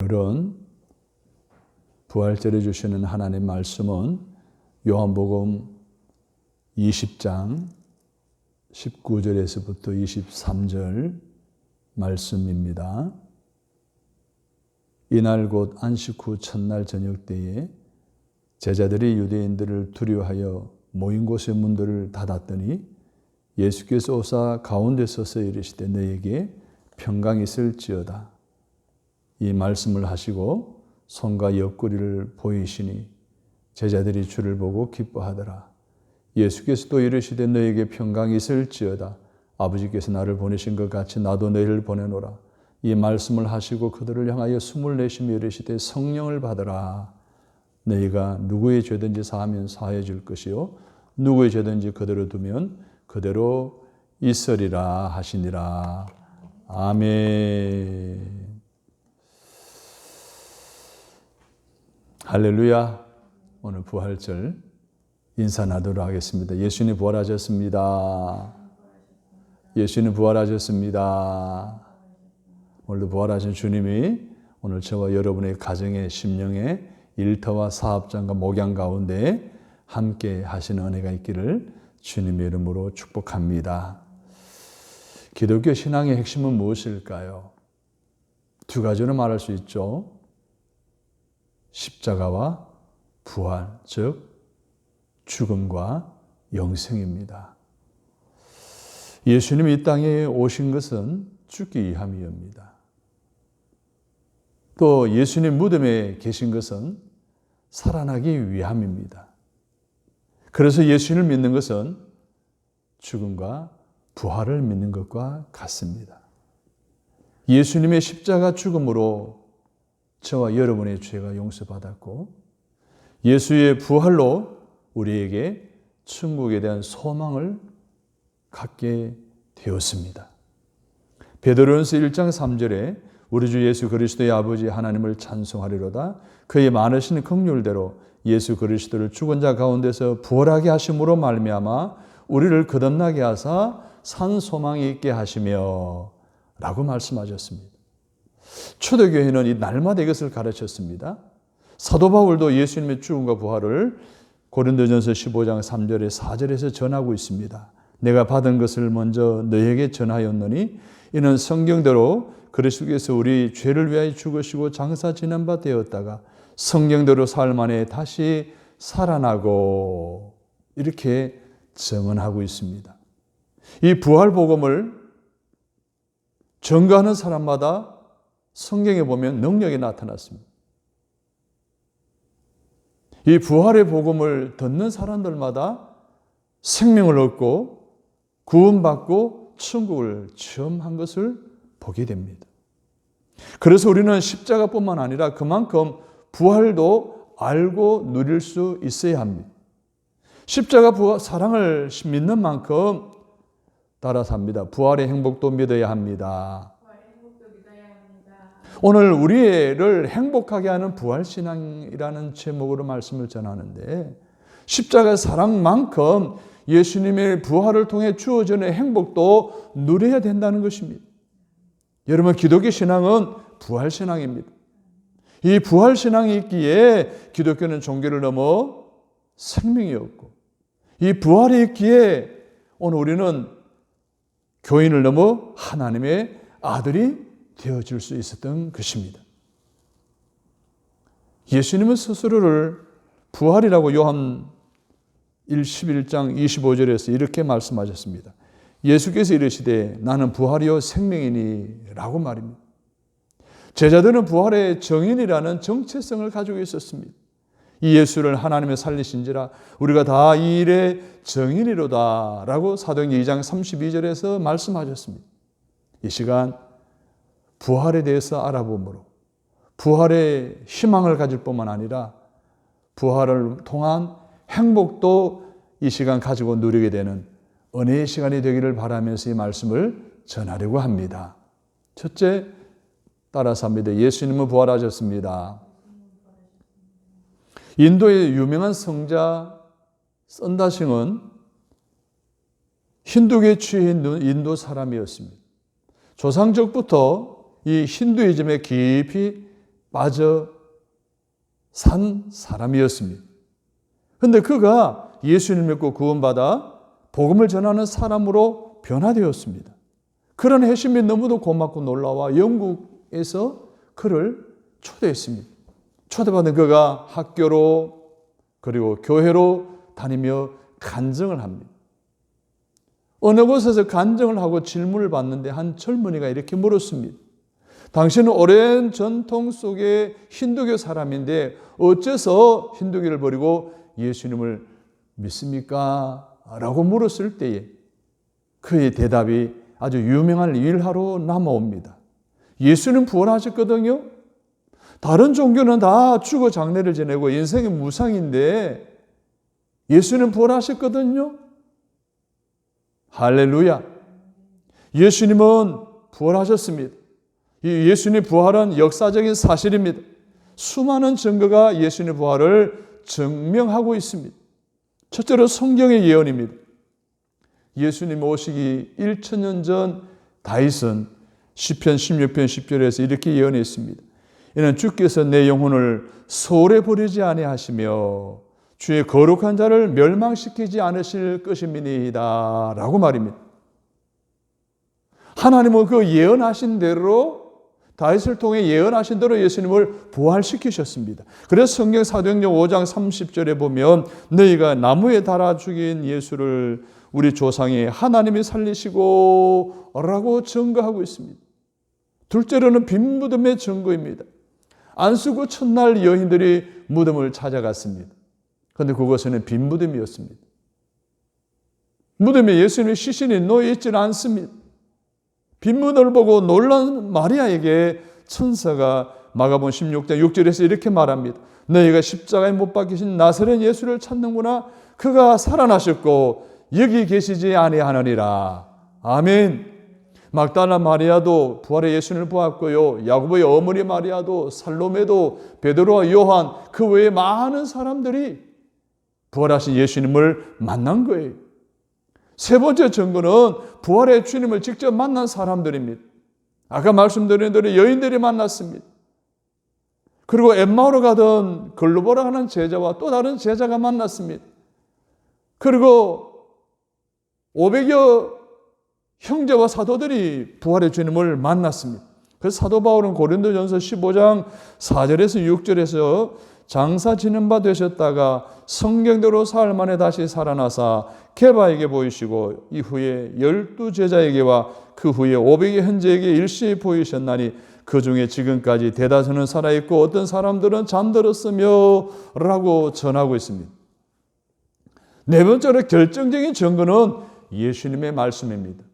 오늘은 부활절에 주시는 하나님의 말씀은 요한복음 20장 19절에서부터 23절 말씀입니다. 이날 곧 안식 후 첫날 저녁 때에 제자들이 유대인들을 두려워하여 모인 곳의 문들을 닫았더니 예수께서 오사 가운데 서서 이르시되 너에게 평강이 있을지어다. 이 말씀을 하시고 손과 옆구리를 보이시니 제자들이 주를 보고 기뻐하더라. 예수께서 또 이르시되 너에게 평강이 있을지어다. 아버지께서 나를 보내신 것 같이 나도 너희를 보내노라. 이 말씀을 하시고 그들을 향하여 숨을 내쉬며 이르시되 성령을 받으라. 너희가 누구의 죄든지 사하면 사해 줄 것이요 누구의 죄든지 그대로 두면 그대로 있으리라 하시니라. 아멘. 할렐루야. 오늘 부활절 인사 나누도록 하겠습니다. 예수님 부활하셨습니다. 예수님 부활하셨습니다. 오늘도 부활하신 주님이 오늘 저와 여러분의 가정의 심령의 일터와 사업장과 목양 가운데 함께 하시는 은혜가 있기를 주님의 이름으로 축복합니다. 기독교 신앙의 핵심은 무엇일까요? 두 가지로 말할 수 있죠. 십자가와 부활, 즉 죽음과 영생입니다. 예수님이 이 땅에 오신 것은 죽기 위함이옵니다. 또 예수님 무덤에 계신 것은 살아나기 위함입니다. 그래서 예수님을 믿는 것은 죽음과 부활을 믿는 것과 같습니다. 예수님의 십자가 죽음으로 저와 여러분의 죄가 용서받았고 예수의 부활로 우리에게 천국에 대한 소망을 갖게 되었습니다. 베드로전서 1장 3절에 우리 주 예수 그리스도의 아버지 하나님을 찬송하리로다. 그의 많으신 긍휼대로 예수 그리스도를 죽은 자 가운데서 부활하게 하심으로 말미암아 우리를 거듭나게 하사 산 소망이 있게 하시며 라고 말씀하셨습니다. 초대교회는 이 날마다 이것을 가르쳤습니다. 사도 바울도 예수님의 죽음과 부활을 고린도전서 15장 3절에 4절에서 전하고 있습니다. 내가 받은 것을 먼저 너에게 전하였노니 이는 성경대로 그리스도께서 우리 죄를 위하여 죽으시고 장사 지낸 바 되었다가 성경대로 사흘 만에 다시 살아나고 이렇게 증언하고 있습니다. 이 부활 복음을 전가하는 사람마다 성경에 보면 능력이 나타났습니다. 이 부활의 복음을 듣는 사람들마다 생명을 얻고 구원받고 천국을 체험한 것을 보게 됩니다. 그래서 우리는 십자가뿐만 아니라 그만큼 부활도 알고 누릴 수 있어야 합니다. 십자가 부활, 사랑을 믿는 만큼 따라 삽니다. 부활의 행복도 믿어야 합니다. 오늘 우리를 행복하게 하는 부활신앙이라는 제목으로 말씀을 전하는데 십자가 사랑만큼 예수님의 부활을 통해 주어지는 행복도 누려야 된다는 것입니다. 여러분, 기독교 신앙은 부활신앙입니다. 이 부활신앙이 있기에 기독교는 종교를 넘어 생명이었고 이 부활이 있기에 오늘 우리는 교인을 넘어 하나님의 아들이 되어질 수 있었던 것입니다. 예수님은 스스로를 부활이라고 요한 11장 25절에서 이렇게 말씀하셨습니다. 예수께서 이르시되 나는 부활이요 생명이니 라고 말입니다. 제자들은 부활의 정인이라는 정체성을 가지고 있었습니다. 이 예수를 하나님의 살리신지라 우리가 다 이 일의 정인이로다 라고 사도행전 2장 32절에서 말씀하셨습니다. 이 시간 부활에 대해서 알아봄으로 부활의 희망을 가질 뿐만 아니라 부활을 통한 행복도 이 시간 가지고 누리게 되는 은혜의 시간이 되기를 바라면서 이 말씀을 전하려고 합니다. 첫째, 따라서 합니다. 예수님은 부활하셨습니다. 인도의 유명한 성자 선다싱은 힌두교에 취해 있는 인도 사람이었습니다. 조상적부터 이 힌두이즘에 깊이 빠져 산 사람이었습니다. 그런데 그가 예수님을 믿고 구원받아 복음을 전하는 사람으로 변화되었습니다. 그런 회심이 너무도 고맙고 놀라워 영국에서 그를 초대했습니다. 초대받은 그가 학교로 그리고 교회로 다니며 간증을 합니다. 어느 곳에서 간증을 하고 질문을 받는데 한 젊은이가 이렇게 물었습니다. 당신은 오랜 전통 속의 힌두교 사람인데 어째서 힌두교를 버리고 예수님을 믿습니까? 라고 물었을 때에 그의 대답이 아주 유명한 일화로 남아옵니다. 예수는 부활하셨거든요. 다른 종교는 다 죽어 장례를 지내고 인생이 무상인데 예수는 부활하셨거든요. 할렐루야. 예수님은 부활하셨습니다. 이 예수님의 부활은 역사적인 사실입니다. 수많은 증거가 예수님의 부활을 증명하고 있습니다. 첫째로 성경의 예언입니다. 예수님 오시기 1000년 전 다윗은 시편 16편 10절에서 이렇게 예언했습니다. 이는 주께서 내 영혼을 소홀히 버리지 아니하시며 주의 거룩한 자를 멸망시키지 않으실 것임이니이다 라고 말입니다. 하나님은 그 예언하신 대로 다윗을 통해 예언하신 대로 예수님을 부활시키셨습니다. 그래서 성경 사도행전 5장 30절에 보면 너희가 나무에 달아 죽인 예수를 우리 조상이 하나님이 살리시고 라고 증거하고 있습니다. 둘째로는 빈 무덤의 증거입니다. 안수구 첫날 여인들이 무덤을 찾아갔습니다. 그런데 그것은 빈 무덤이었습니다. 무덤에 예수님의 시신이 놓여 있지는 않습니다. 빈 무덤을 보고 놀란 마리아에게 천사가 마가복음 16장 6절에서 이렇게 말합니다. 너희가 십자가에 못 박히신 나사렛 예수를 찾는구나. 그가 살아나셨고 여기 계시지 아니하느니라. 아멘. 막달라 마리아도 부활의 예수님을 보았고요. 야고보의 어머니 마리아도, 살로메도, 베드로와 요한, 그 외에 많은 사람들이 부활하신 예수님을 만난 거예요. 세 번째 증거는 부활의 주님을 직접 만난 사람들입니다. 아까 말씀드린 대로 여인들이 만났습니다. 그리고 엠마오로 가던 글로보라 하는 제자와 또 다른 제자가 만났습니다. 그리고 500여 형제와 사도들이 부활의 주님을 만났습니다. 그래서 사도 바울은 고린도전서 15장 4절에서 6절에서 장사 지는 바 되셨다가 성경대로 사흘 만에 다시 살아나사 게바에게 보이시고 이후에 12제자에게와 그 후에 500의 형제에게 일시에 보이셨나니 그 중에 지금까지 대다수는 살아있고 어떤 사람들은 잠들었으며 라고 전하고 있습니다. 네 번째로 결정적인 증거는 예수님의 말씀입니다.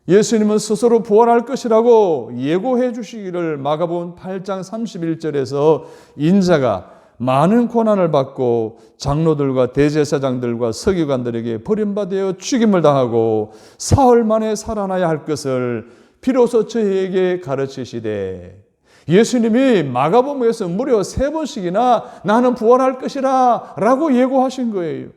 예수님은 스스로 부활할 것이라고 예고해 주시기를 마가복음 8장 31절에서 인자가 많은 고난을 받고 장로들과 대제사장들과 서기관들에게 버림받아 죽임을 당하고 사흘 만에 살아나야 할 것을 비로소 저희에게 가르치시되 예수님이 마가복음에서 무려 3번씩이나 나는 부활할 것이라 라고 예고하신 거예요.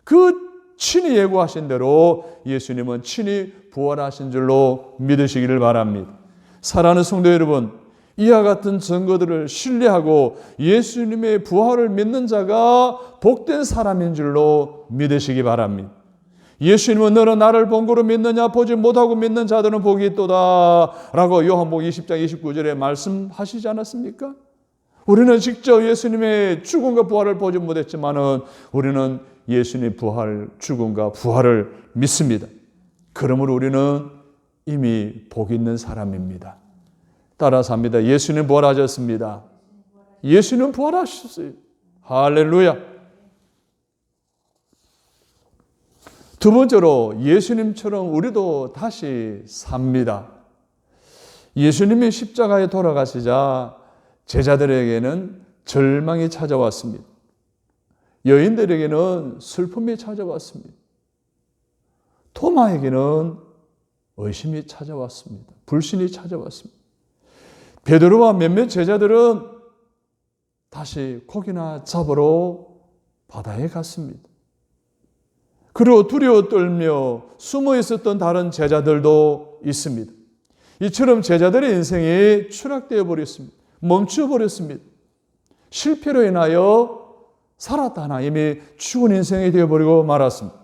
그 친히 예고하신 대로 예수님은 친히 부활하신 줄로 믿으시기를 바랍니다. 사랑하는 성도 여러분, 이와 같은 증거들을 신뢰하고 예수님의 부활을 믿는 자가 복된 사람인 줄로 믿으시기 바랍니다. 예수님은 너는 나를 본고로 믿느냐 보지 못하고 믿는 자들은 복이 있도다 라고 요한복음 20장 29절에 말씀하시지 않았습니까? 우리는 직접 예수님의 죽음과 부활을 보지 못했지만 우리는 예수님의 부활, 죽음과 부활을 믿습니다. 그러므로 우리는 이미 복 있는 사람입니다. 따라서 합니다. 예수님 부활하셨습니다. 예수님 부활하셨어요. 할렐루야. 두 번째로 예수님처럼 우리도 다시 삽니다. 예수님이 십자가에 돌아가시자 제자들에게는 절망이 찾아왔습니다. 여인들에게는 슬픔이 찾아왔습니다. 토마에게는 의심이 찾아왔습니다. 불신이 찾아왔습니다. 베드로와 몇몇 제자들은 다시 고기나 잡으러 바다에 갔습니다. 그리고 두려워 떨며 숨어 있었던 다른 제자들도 있습니다. 이처럼 제자들의 인생이 추락되어 버렸습니다. 멈춰버렸습니다. 실패로 인하여 살았다 하나 이미 죽은 인생이 되어버리고 말았습니다.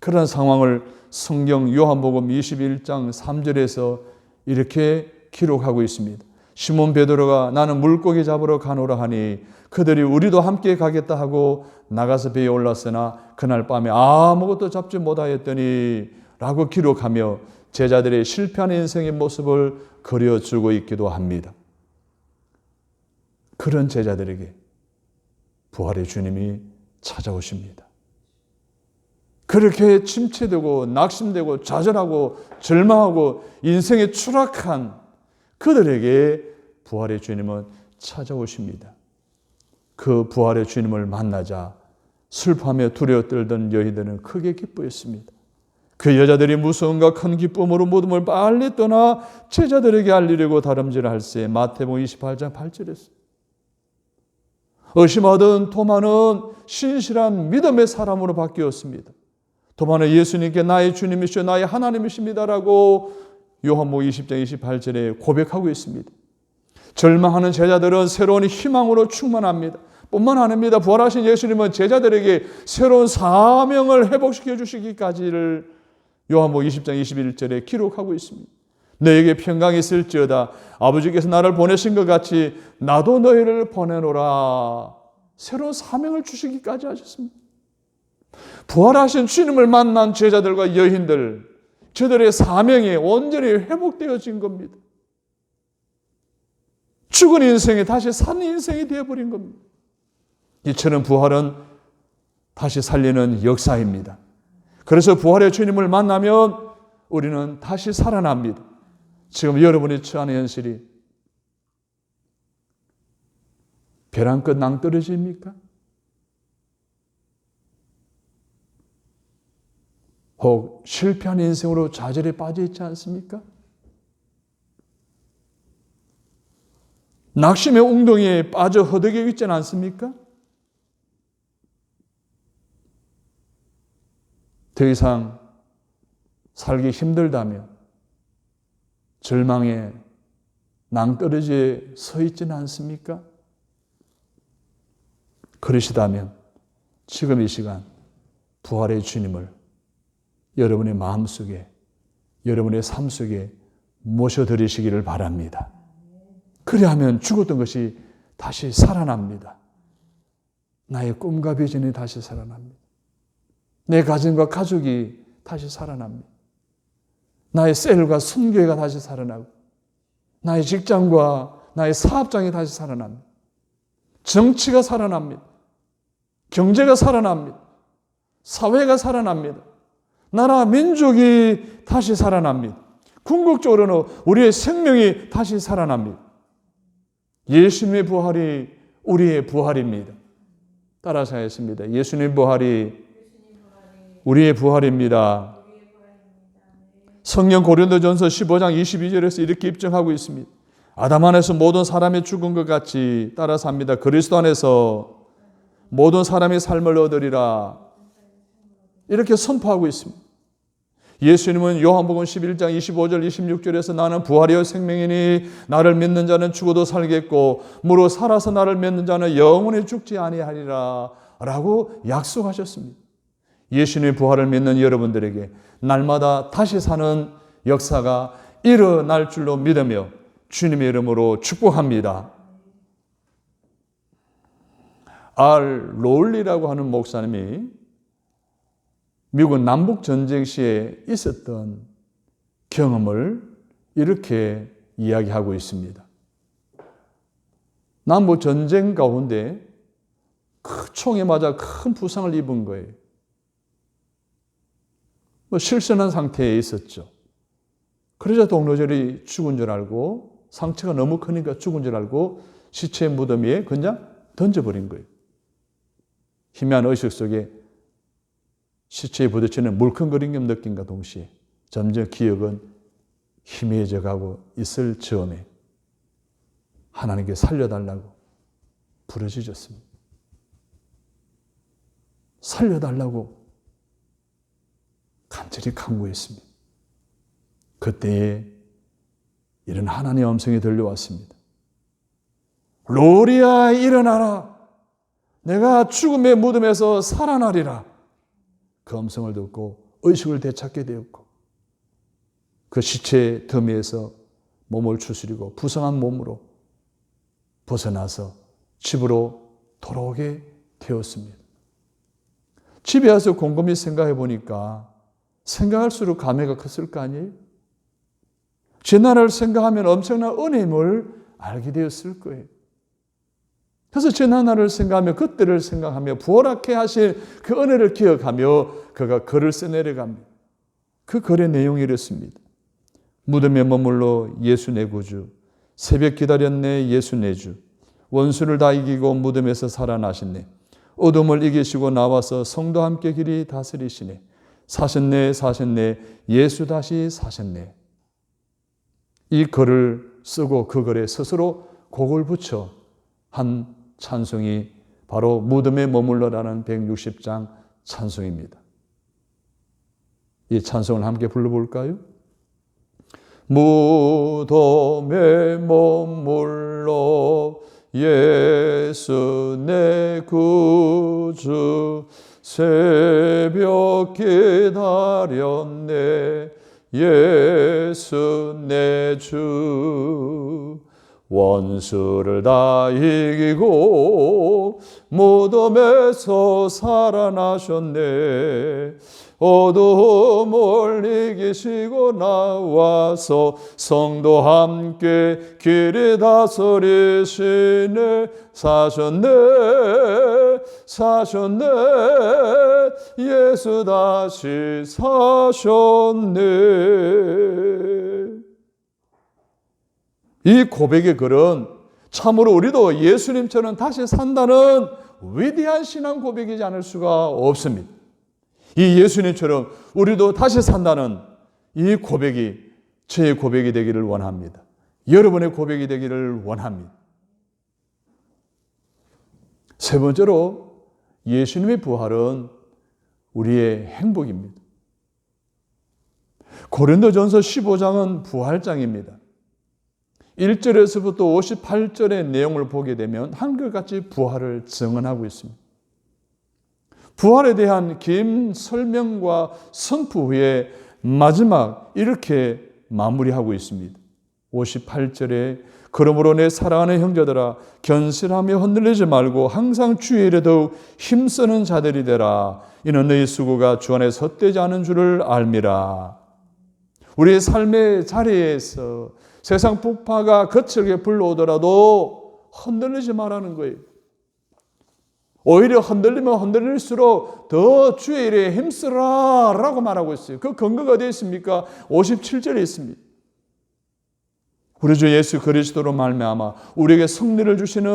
그런 상황을 성경 요한복음 21장 3절에서 이렇게 기록하고 있습니다. 시몬 베드로가 나는 물고기 잡으러 가노라 하니 그들이 우리도 함께 가겠다 하고 나가서 배에 올랐으나 그날 밤에 아무것도 잡지 못하였더니 라고 기록하며 제자들의 실패한 인생의 모습을 그려주고 있기도 합니다. 그런 제자들에게 부활의 주님이 찾아오십니다. 그렇게 침체되고 낙심되고 좌절하고 절망하고 인생에 추락한 그들에게 부활의 주님은 찾아오십니다. 그 부활의 주님을 만나자 슬퍼하며 두려워 떨던 여인들은 크게 기뻐했습니다. 그 여자들이 무서움과 큰 기쁨으로 무덤을 빨리 떠나 제자들에게 알리려고 다름질할세. 마태복음 28장 8절에서 의심하던 토마는 신실한 믿음의 사람으로 바뀌었습니다. 토마는 예수님께 나의 주님이시오 나의 하나님이십니다라고 요한복음 20장 28절에 고백하고 있습니다. 절망하는 제자들은 새로운 희망으로 충만합니다. 뿐만 아닙니다. 부활하신 예수님은 제자들에게 새로운 사명을 회복시켜 주시기까지를 요한복음 20장 21절에 기록하고 있습니다. 너에게 평강이 있을지어다. 아버지께서 나를 보내신 것 같이 나도 너희를 보내노라. 새로운 사명을 주시기까지 하셨습니다. 부활하신 주님을 만난 제자들과 여인들, 저들의 사명이 온전히 회복되어진 겁니다. 죽은 인생이 다시 사는 인생이 되어버린 겁니다. 이처럼 부활은 다시 살리는 역사입니다. 그래서 부활의 주님을 만나면 우리는 다시 살아납니다. 지금 여러분이 처한 현실이 벼랑 끝 낭떠러지입니까? 혹 실패한 인생으로 좌절에 빠져 있지 않습니까? 낙심의 웅덩이에 빠져 허덕여 있지 않습니까? 더 이상 살기 힘들다며 절망의 낭떠러지에 서 있지는 않습니까? 그러시다면 지금 이 시간 부활의 주님을 여러분의 마음속에, 여러분의 삶 속에 모셔드리시기를 바랍니다. 그리하면 죽었던 것이 다시 살아납니다. 나의 꿈과 비전이 다시 살아납니다. 내 가정과 가족이 다시 살아납니다. 나의 셀과 순교회가 다시 살아나고 나의 직장과 나의 사업장이 다시 살아납니다. 정치가 살아납니다. 경제가 살아납니다. 사회가 살아납니다. 나라 민족이 다시 살아납니다. 궁극적으로는 우리의 생명이 다시 살아납니다. 예수님의 부활이 우리의 부활입니다. 따라서 하겠습니다. 예수님의 부활이 우리의 부활입니다. 성경 고린도전서 15장 22절에서 이렇게 입증하고 있습니다. 아담 안에서 모든 사람이 죽은 것 같이 따라서 합니다. 그리스도 안에서 모든 사람이 삶을 얻으리라. 이렇게 선포하고 있습니다. 예수님은 요한복음 11장 25절 26절에서 나는 부활이요 생명이니 나를 믿는 자는 죽어도 살겠고 무릇 살아서 나를 믿는 자는 영원히 죽지 아니하리라 라고 약속하셨습니다. 예수님의 부활을 믿는 여러분들에게 날마다 다시 사는 역사가 일어날 줄로 믿으며 주님의 이름으로 축복합니다. 알 롤리라고 하는 목사님이 미국 남북전쟁 시에 있었던 경험을 이렇게 이야기하고 있습니다. 남북전쟁 가운데 총에 맞아 큰 부상을 입은 거예요. 실선한 상태에 있었죠. 그러자 동료들이 죽은 줄 알고 상처가 너무 크니까 죽은 줄 알고 시체 무덤 위에 그냥 던져버린 거예요. 희미한 의식 속에 시체에 부딪히는 물컹거림을 느낀과 동시에 점점 기억은 희미해져 가고 있을 즈음에 하나님께 살려달라고 부르짖었습니다. 살려달라고 간절히 간구했습니다. 그때에 이런 하나님의 음성이 들려왔습니다. 로리야 일어나라. 내가 죽음의 무덤에서 살아나리라. 그 음성을 듣고 의식을 되찾게 되었고 그 시체의 더미에서 몸을 추스리고 부성한 몸으로 벗어나서 집으로 돌아오게 되었습니다. 집에 와서 곰곰이 생각해 보니까 생각할수록 감회가 컸을 거 아니에요? 지난날을 생각하면 엄청난 은혜임을 알게 되었을 거예요. 그래서 지난날을 생각하며 그때를 생각하며 부활하게 하신 그 은혜를 기억하며 그가 글을 써내려갑니다. 그 글의 내용이 이렇습니다. 무덤에 머물러 예수 내 구주, 새벽 기다렸네 예수 내 주, 원수를 다 이기고 무덤에서 살아나셨네. 어둠을 이기시고 나와서 성도 함께 길이 다스리시네. 사셨네 사셨네 예수 다시 사셨네. 이 글을 쓰고 그 글에 스스로 곡을 붙여 한 찬송이 바로 무덤에 머물러라는 160장 찬송입니다. 이 찬송을 함께 불러볼까요? 무덤에 머물러 예수 내 구주, 새벽 기다렸네 예수 내 주, 원수를 다 이기고 무덤에서 살아나셨네. 어둠을 이기시고 나와서 성도 함께 길이 다스리시네. 사셨네 사셨네 예수 다시 사셨네. 이 고백의 글은 참으로 우리도 예수님처럼 다시 산다는 위대한 신앙 고백이지 않을 수가 없습니다. 이 예수님처럼 우리도 다시 산다는 이 고백이 저의 고백이 되기를 원합니다. 여러분의 고백이 되기를 원합니다. 세 번째로 예수님의 부활은 우리의 행복입니다. 고린도전서 15장은 부활장입니다. 1절에서부터 58절의 내용을 보게 되면 한결같이 부활을 증언하고 있습니다. 부활에 대한 긴 설명과 선포 후에 마지막 이렇게 마무리하고 있습니다. 58절에 그러므로 내 사랑하는 형제들아 견실하며 흔들리지 말고 항상 주의 일에 더욱 힘쓰는 자들이 되라. 이는 너희 수고가 주 안에서 헛되지 않은 줄을 알미라. 우리의 삶의 자리에서 세상 풍파가 거칠게 불러오더라도 흔들리지 말라는 거예요. 오히려 흔들리면 흔들릴수록 더 주의 일에 힘쓰라 라고 말하고 있어요. 그 근거가 어디에 있습니까? 57절에 있습니다. 우리 주 예수 그리스도로 말미암아 우리에게 승리를 주시는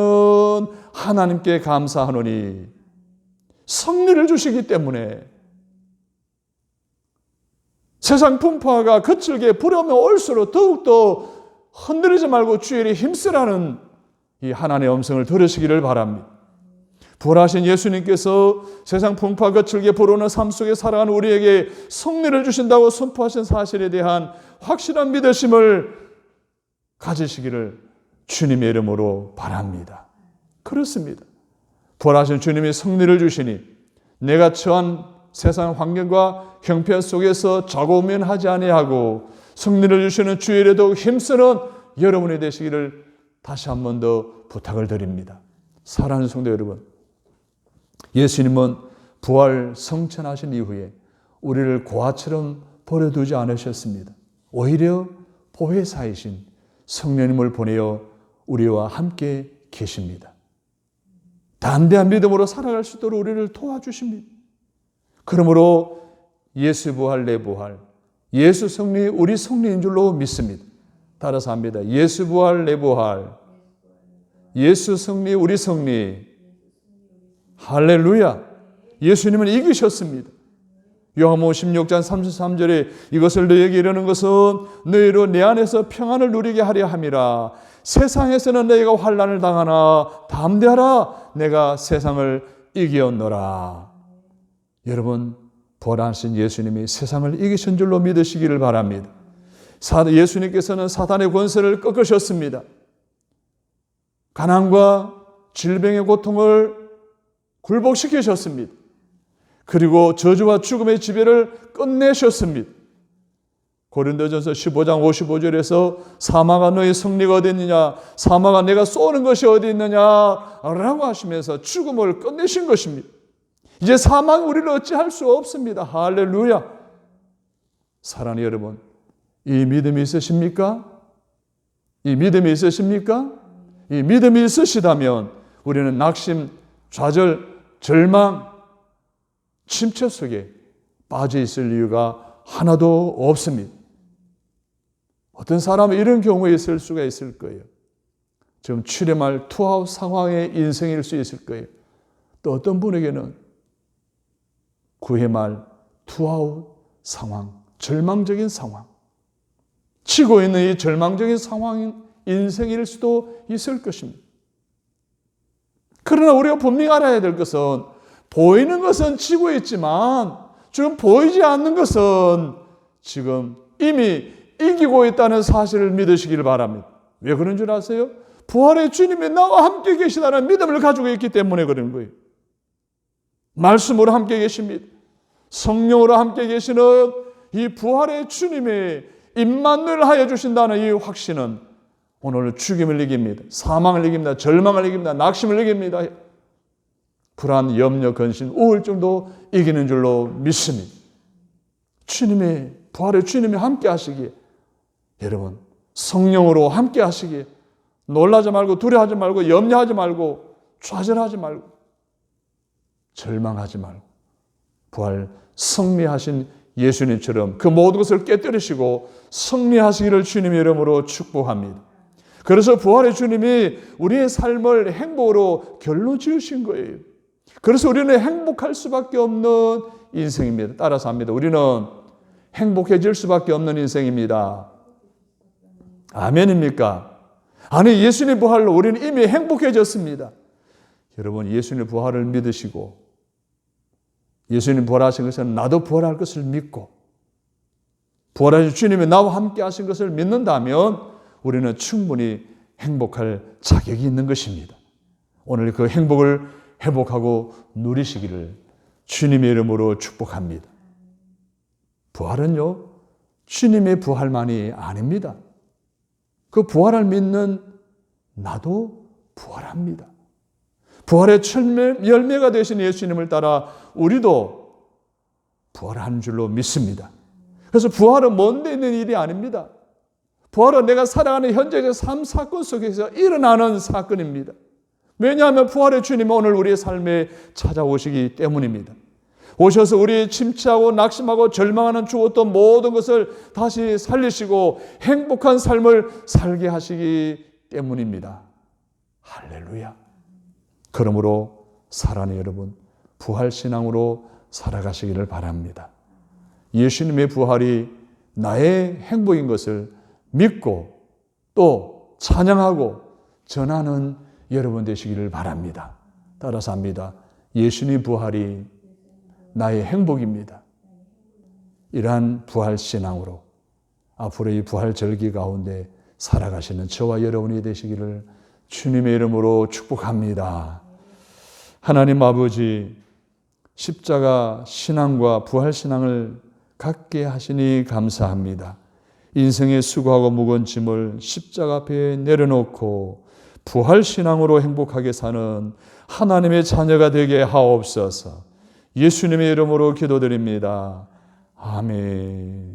하나님께 감사하노니, 승리를 주시기 때문에 세상 풍파가 거칠게 불어오면 올수록 더욱더 흔들리지 말고 주의 일에 힘쓰라는 이 하나님의 음성을 들으시기를 바랍니다. 부활하신 예수님께서 세상 풍파 거칠게 불어오는 삶 속에 살아가는 우리에게 승리를 주신다고 선포하신 사실에 대한 확실한 믿으심을 가지시기를 주님의 이름으로 바랍니다. 그렇습니다. 부활하신 주님이 승리를 주시니 내가 처한 세상 환경과 형편 속에서 좌고우면하지 아니하고 승리를 주시는 주의 일에 더욱 힘쓰는 여러분이 되시기를 다시 한 번 더 부탁을 드립니다. 사랑하는 성도 여러분, 예수님은 부활 성천하신 이후에 우리를 고아처럼 버려두지 않으셨습니다. 오히려 보혜사이신 성령님을 보내어 우리와 함께 계십니다. 담대한 믿음으로 살아갈 수 있도록 우리를 도와주십니다. 그러므로 예수 부활 내 부활, 예수 승리 우리 승리인 줄로 믿습니다. 따라서 합니다. 예수 부활 내 부활, 예수 승리 우리 승리. 할렐루야. 예수님은 이기셨습니다. 요한복음 16장 33절에 이것을 너희에게 이르는 것은 너희로 내 안에서 평안을 누리게 하려 함이라. 세상에서는 너희가 환난을 당하나 담대하라. 내가 세상을 이기었노라. 여러분, 부활하신 예수님이 세상을 이기신 줄로 믿으시기를 바랍니다. 예수님께서는 사단의 권세를 꺾으셨습니다. 가난과 질병의 고통을 굴복시키셨습니다. 그리고 저주와 죽음의 지배를 끝내셨습니다. 고린도전서 15장 55절에서 사망아 너의 승리가 어디 있느냐, 사망아 내가 쏘는 것이 어디 있느냐라고 하시면서 죽음을 끝내신 것입니다. 이제 사망이 우리를 어찌할 수 없습니다. 할렐루야. 사랑하는 여러분, 이 믿음이 있으십니까? 이 믿음이 있으십니까? 이 믿음이 있으시다면 우리는 낙심, 좌절, 절망, 침체 속에 빠져 있을 이유가 하나도 없습니다. 어떤 사람은 이런 경우에 있을 수가 있을 거예요. 지금 출애말 투아웃 상황의 인생일 수 있을 거예요. 또 어떤 분에게는 구애말 투아웃 상황, 절망적인 상황, 치고 있는 이 절망적인 상황인 인생일 수도 있을 것입니다. 그러나 우리가 분명히 알아야 될 것은 보이는 것은 치고 있지만 지금 보이지 않는 것은 지금 이미 이기고 있다는 사실을 믿으시기를 바랍니다. 왜 그런 줄 아세요? 부활의 주님이 나와 함께 계시다는 믿음을 가지고 있기 때문에 그런 거예요. 말씀으로 함께 계십니다. 성령으로 함께 계시는 이 부활의 주님이 임마누엘 하여 주신다는 이 확신은 오늘 죽임을 이깁니다. 사망을 이깁니다. 절망을 이깁니다. 낙심을 이깁니다. 불안, 염려, 근심, 우울증도 이기는 줄로 믿습니다. 주님이, 부활의 주님이 함께 하시기에 여러분 성령으로 함께 하시기에 놀라지 말고 두려워하지 말고 염려하지 말고 좌절하지 말고 절망하지 말고 부활 승리하신 예수님처럼 그 모든 것을 깨뜨리시고 승리하시기를 주님의 이름으로 축복합니다. 그래서 부활의 주님이 우리의 삶을 행복으로 결론 지으신 거예요. 그래서 우리는 행복할 수밖에 없는 인생입니다. 따라서 합니다. 우리는 행복해질 수밖에 없는 인생입니다. 아멘입니까? 아니, 예수님 부활로 우리는 이미 행복해졌습니다. 여러분, 예수님 부활을 믿으시고 예수님 부활하신 것은 나도 부활할 것을 믿고 부활하신 주님이 나와 함께 하신 것을 믿는다면 우리는 충분히 행복할 자격이 있는 것입니다. 오늘 그 행복을 회복하고 누리시기를 주님의 이름으로 축복합니다. 부활은요, 주님의 부활만이 아닙니다. 그 부활을 믿는 나도 부활합니다. 부활의 열매가 되신 예수님을 따라 우리도 부활한 줄로 믿습니다. 그래서 부활은 먼데 있는 일이 아닙니다. 부활은 내가 살아가는 현재의 삶 사건 속에서 일어나는 사건입니다. 왜냐하면 부활의 주님이 오늘 우리의 삶에 찾아오시기 때문입니다. 오셔서 우리 침체하고 낙심하고 절망하는 죽었던 모든 것을 다시 살리시고 행복한 삶을 살게 하시기 때문입니다. 할렐루야. 그러므로 사랑하는 여러분, 부활신앙으로 살아가시기를 바랍니다. 예수님의 부활이 나의 행복인 것을 믿고 또 찬양하고 전하는 여러분 되시기를 바랍니다. 따라서 합니다. 예수님 부활이 나의 행복입니다. 이러한 부활신앙으로 앞으로 이 부활절기 가운데 살아가시는 저와 여러분이 되시기를 주님의 이름으로 축복합니다. 하나님 아버지, 십자가 신앙과 부활신앙을 갖게 하시니 감사합니다. 인생의 수고하고 무거운 짐을 십자가 앞에 내려놓고 부활신앙으로 행복하게 사는 하나님의 자녀가 되게 하옵소서. 예수님의 이름으로 기도드립니다. 아멘.